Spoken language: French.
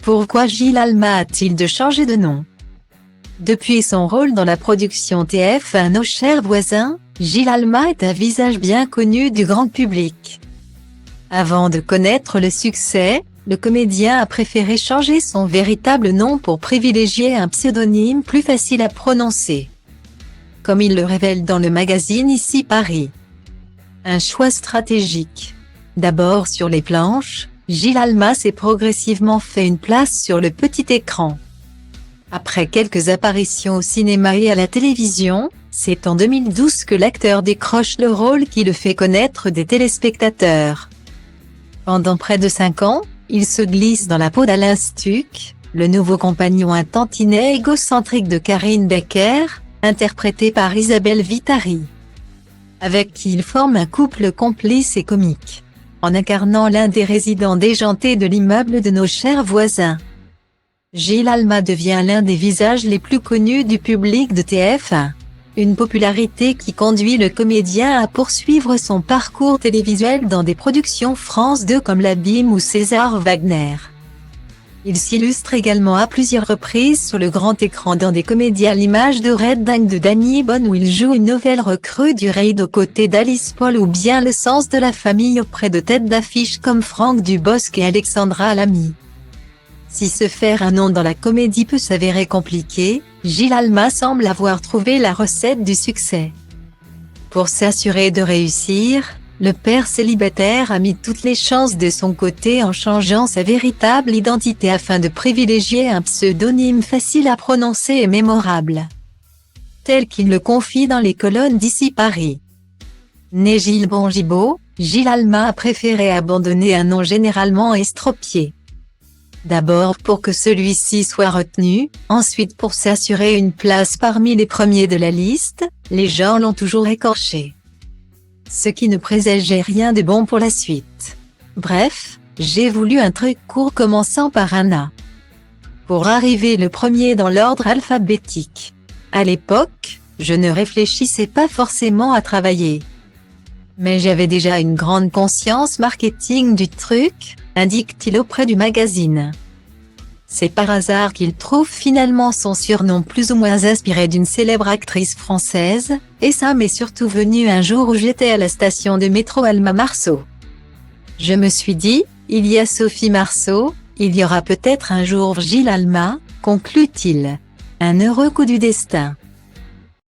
Pourquoi Gilles Alma a-t-il de changer de nom? Depuis son rôle dans la production TF1 Nos chers voisins, Gilles Alma est un visage bien connu du grand public. Avant de connaître le succès, le comédien a préféré changer son véritable nom pour privilégier un pseudonyme plus facile à prononcer. Comme il le révèle dans le magazine Ici Paris. Un choix stratégique. D'abord sur les planches, Gilles Alma s'est progressivement fait une place sur le petit écran. Après quelques apparitions au cinéma et à la télévision, c'est en 2012 que l'acteur décroche le rôle qui le fait connaître des téléspectateurs. Pendant près de 5 ans, il se glisse dans la peau d'Alain Stuck, le nouveau compagnon un tantinet égocentrique de Karine Becker, interprété par Isabelle Vitari, avec qui il forme un couple complice et comique, en incarnant l'un des résidents déjantés de l'immeuble de Nos chers voisins. Gilles Alma devient l'un des visages les plus connus du public de TF1, une popularité qui conduit le comédien à poursuivre son parcours télévisuel dans des productions France 2 comme L'Abîme ou César Wagner. Il s'illustre également à plusieurs reprises sur le grand écran dans des comédies à l'image de Red Dingue de Danny Boone où il joue une nouvelle recrue du Raid aux côtés d'Alice Paul ou bien Le sens de la famille auprès de têtes d'affiche comme Franck Dubosc et Alexandra Lamy. Si se faire un nom dans la comédie peut s'avérer compliqué, Gilles Alma semble avoir trouvé la recette du succès. Pour s'assurer de réussir, le père célibataire a mis toutes les chances de son côté en changeant sa véritable identité afin de privilégier un pseudonyme facile à prononcer et mémorable, tel qu'il le confie dans les colonnes d'Ici Paris. Né Gilles Bongibaud, Gilles Alma a préféré abandonner un nom généralement estropié. D'abord pour que celui-ci soit retenu, ensuite pour s'assurer une place parmi les premiers de la liste, les gens l'ont toujours écorché. Ce qui ne présageait rien de bon pour la suite. Bref, j'ai voulu un truc court commençant par un A, pour arriver le premier dans l'ordre alphabétique. À l'époque, je ne réfléchissais pas forcément à travailler. Mais j'avais déjà une grande conscience marketing du truc, indique-t-il auprès du magazine. C'est par hasard qu'il trouve finalement son surnom plus ou moins inspiré d'une célèbre actrice française, et ça m'est surtout venu un jour où j'étais à la station de métro Alma Marceau. Je me suis dit, il y a Sophie Marceau, il y aura peut-être un jour Gilles Alma, conclut-il. Un heureux coup du destin.